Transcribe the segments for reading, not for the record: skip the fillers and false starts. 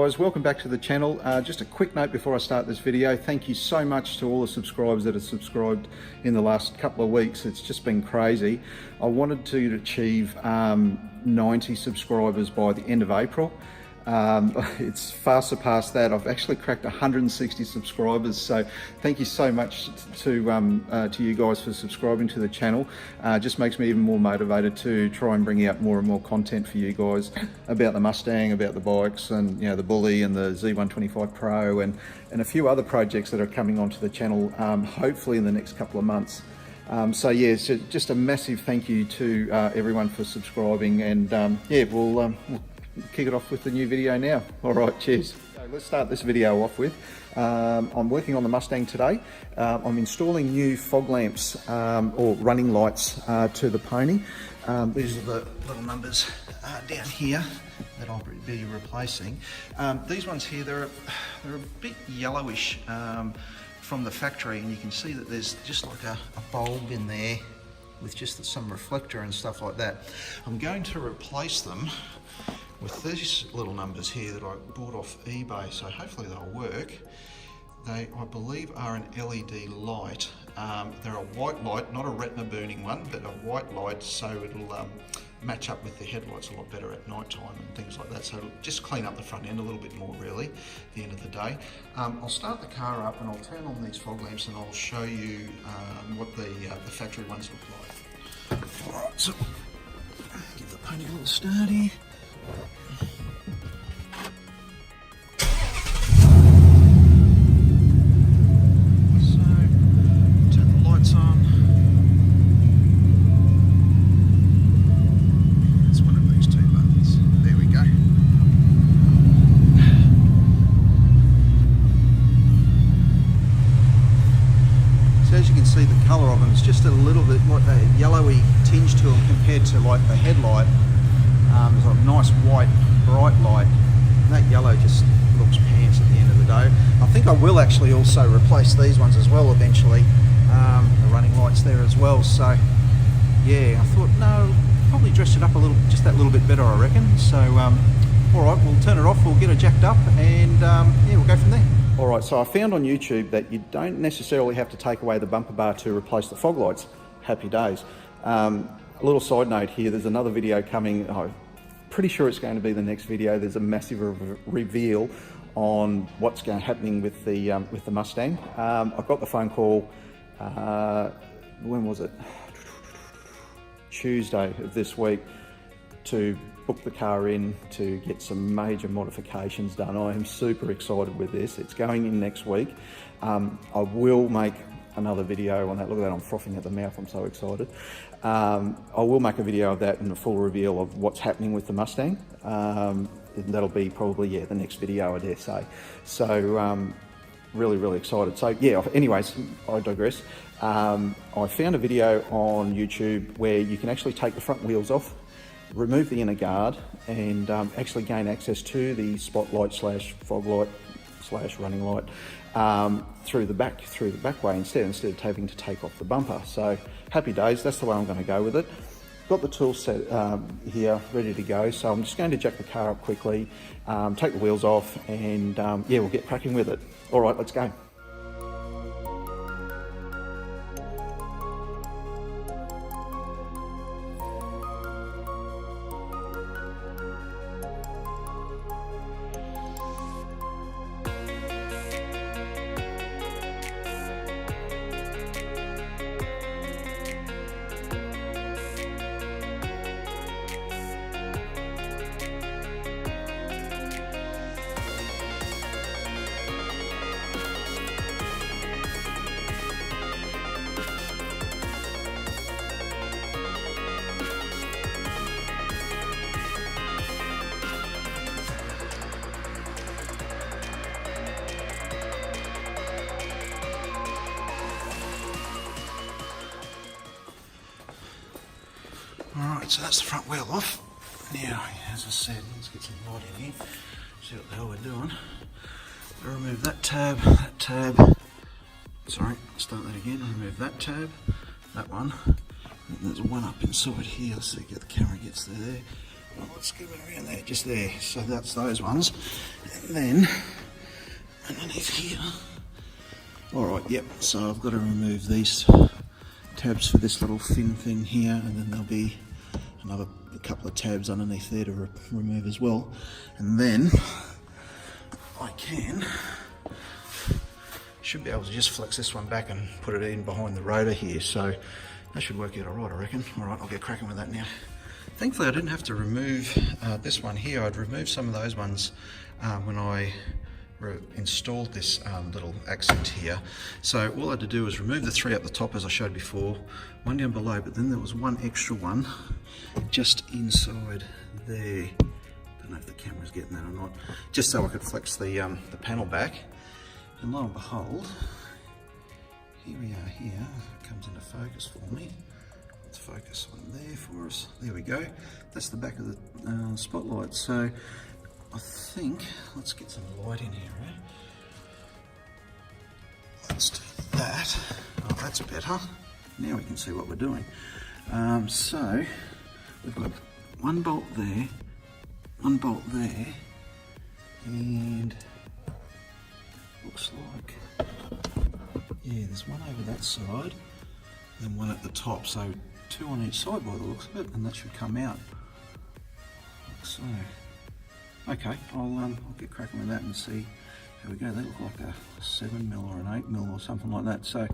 guys, welcome back to the channel. Just a quick note before I start this video. Thank you so much to all the subscribers that have subscribed in the last couple of weeks. It's just been crazy. I wanted to achieve 90 subscribers by the end of April. It's far surpassed that. I've actually cracked 160 subscribers, so thank you so much to you guys for subscribing to the channel. Just makes me even more motivated to try and bring out more and more content for you guys about the Mustang, about the bikes, and the Bully and the Z125 Pro and a few other projects that are coming onto the channel hopefully in the next couple of months. So yeah, so just a massive thank you to everyone for subscribing, and we'll kick it off with the new video now. All right, cheers. So let's start this video off with, I'm working on the Mustang today. I'm installing new fog lamps or running lights to the pony. These are the little numbers down here that I'll be replacing. These ones here, they're a bit yellowish from the factory, and you can see that there's just like a bulb in there with just some reflector and stuff like that. I'm going to replace them with these little numbers here that I bought off eBay, so hopefully they'll work. They, I believe, are an LED light. They're a white light, not a retina burning one, but a white light, so it'll match up with the headlights a lot better at night time and things like that. So it'll just clean up the front end a little bit more, really, at the end of the day. I'll start the car up and I'll turn on these fog lamps and I'll show you what the factory ones look like. All right, so give the pony a little sturdy. See the colour of them, it's just a little bit like a yellowy tinge to them compared to like the headlight. It's like a nice white bright light, and that yellow just looks pants at the end of the day. I think I will actually also replace these ones as well eventually, the running lights there as well. So yeah, I thought no, probably dress it up a little, just that little bit better, I reckon. So alright, we'll turn it off, we'll get it jacked up, and yeah, we'll go from there. Alright, so I found on YouTube that you don't necessarily have to take away the bumper bar to replace the fog lights. Happy days. A little side note here, there's another video coming, I'm pretty sure it's going to be the next video. There's a massive reveal on what's happening with the Mustang. I got the phone call, when was it? Tuesday of this week, to book the car in to get some major modifications done. I am super excited with this. It's going in next week. I will make another video on that. Look at that, I'm frothing at the mouth, I'm so excited. I will make a video of that and a full reveal of what's happening with the Mustang. And that'll be probably, yeah, the next video, I dare say. So really excited. So yeah, anyways, I digress. I found a video on YouTube where you can actually take the front wheels off, remove the inner guard, and actually gain access to the spotlight slash fog light slash running light through the back way instead of having to take off the bumper. So happy days, that's the way I'm going to go with it. Got the tool set here ready to go, so I'm just going to jack the car up quickly, take the wheels off, and yeah, we'll get cracking with it. All right, let's go. Alright, so that's the front wheel off. Now, as I said, let's get some light in here, see what the hell we're doing. We'll remove that tab, sorry, start that again, remove that tab, that one, and there's one up inside here, so the camera gets there, let's go around there, just there. So that's those ones. And then underneath here. Alright, yep, so I've got to remove these tabs for this little thin thing here, and then there'll be another couple of tabs underneath there to remove as well. And then I should be able to just flex this one back and put it in behind the rotor here, so that should work out alright, I reckon. Alright, I'll get cracking with that now. Thankfully I didn't have to remove this one here. I'd removed some of those ones when I installed this little accent here. So all I had to do was remove the three up the top as I showed before, one down below, but then there was one extra one just inside there. Don't know if the camera's getting that or not, just so I could flex the panel back. And lo and behold, here we are here. It comes into focus for me. Let's focus on there for us. There we go. That's the back of the spotlight. So I think, let's get some light in here, right? Let's do that. Oh, that's better. Now we can see what we're doing. So we've got one bolt there, and looks like, yeah, there's one over that side, and then one at the top, so two on each side by the looks of it, and that should come out like so. Okay, I'll get cracking with that and see how we go. They look like a 7mm or an 8mm or something like that, so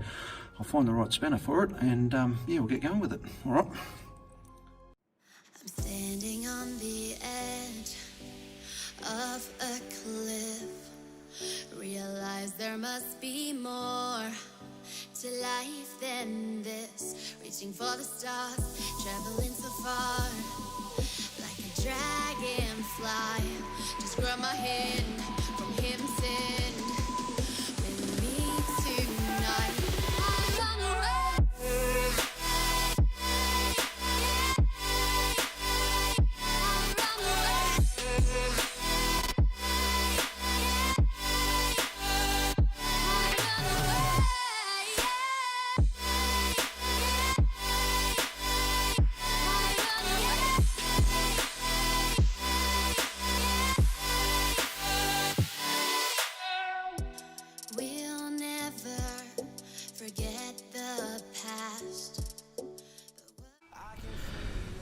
I'll find the right spanner for it, and yeah, we'll get going with it. All right. I'm standing on the edge of a cliff. Realize there must be more to life than this. Reaching for the stars, traveling so far, like a dragonfly. Just grab my hand from heaven send. With me tonight, I run away.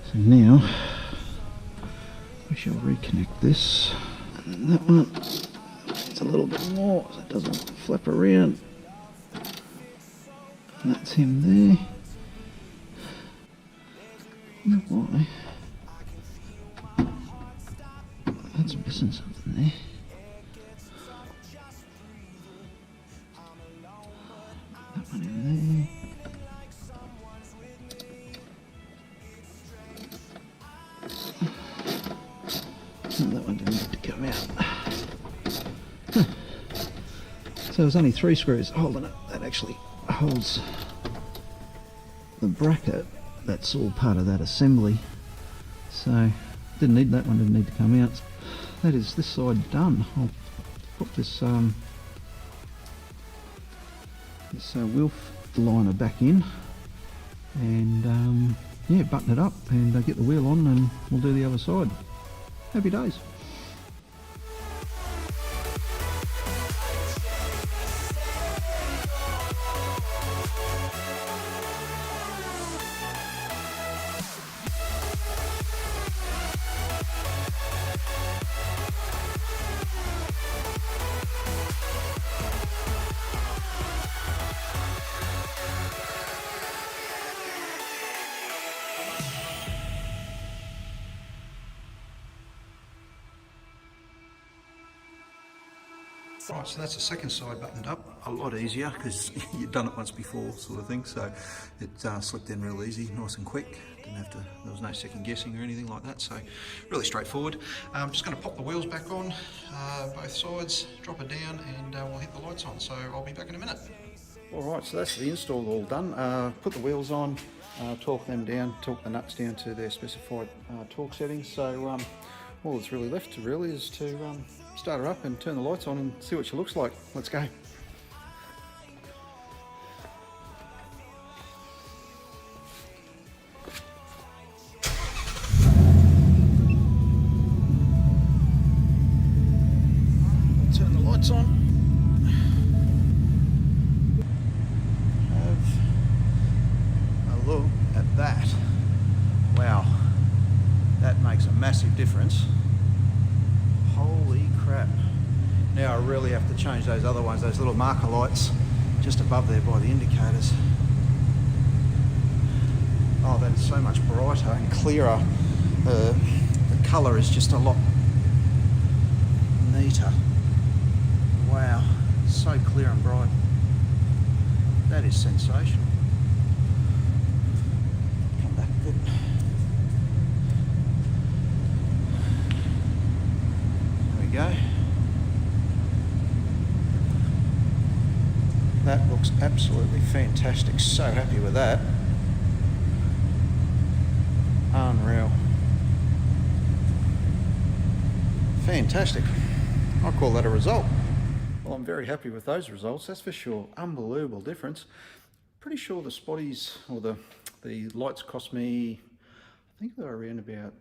So now we shall reconnect this, and then that one needs a little bit more so it doesn't flap around. And that's him there. Why? That's missing something there. That one in there. That one didn't need to come out. Huh. So there's only 3 screws holding it. That actually holds the bracket. That's all part of that assembly. So didn't need that one, didn't need to come out. That is this side done. I'll put this wheel liner back in, and yeah, button it up and get the wheel on, and we'll do the other side. Happy days. Right, so that's the second side buttoned up. A lot easier because you've done it once before, sort of thing. So it slipped in real easy, nice and quick. Didn't have to. There was no second guessing or anything like that. So really straightforward. I'm just going to pop the wheels back on, both sides, drop it down, and we'll hit the lights on. So I'll be back in a minute. All right, so that's the install all done. Put the wheels on, torque them down, torque the nuts down to their specified torque settings. So all that's really left is to start her up and turn the lights on and see what she looks like. Let's go. change those other ones, those little marker lights just above there by the indicators. Oh, that's so much brighter and clearer. The colour is just a lot neater. Wow, so clear and bright. That is sensational. Come back a bit. There we go. That looks absolutely fantastic. So happy with that. Unreal. Fantastic. I'll call that a result. Well, I'm very happy with those results, that's for sure. Unbelievable difference. Pretty sure the spotties, or the lights cost me, I think they were around about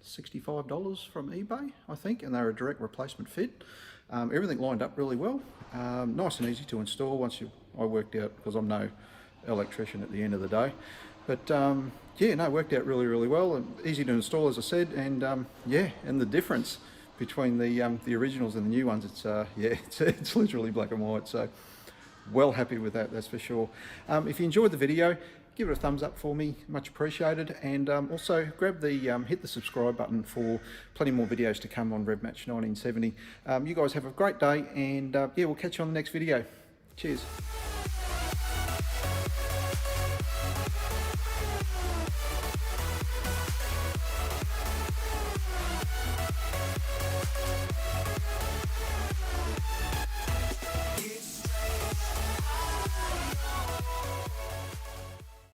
$65 from eBay, I think, and they were a direct replacement fit. Everything lined up really well. Nice and easy to install I worked out, because I'm no electrician at the end of the day. But yeah, no, worked out really, really well, and easy to install, as I said, and yeah, and the difference between the originals and the new ones, it's yeah, it's literally black and white. So well happy with that, that's for sure. If you enjoyed the video, give it a thumbs up for me, much appreciated, and also grab the hit the subscribe button for plenty more videos to come on RevMatch 1970. You guys have a great day, and yeah, we'll catch you on the next video. Cheers.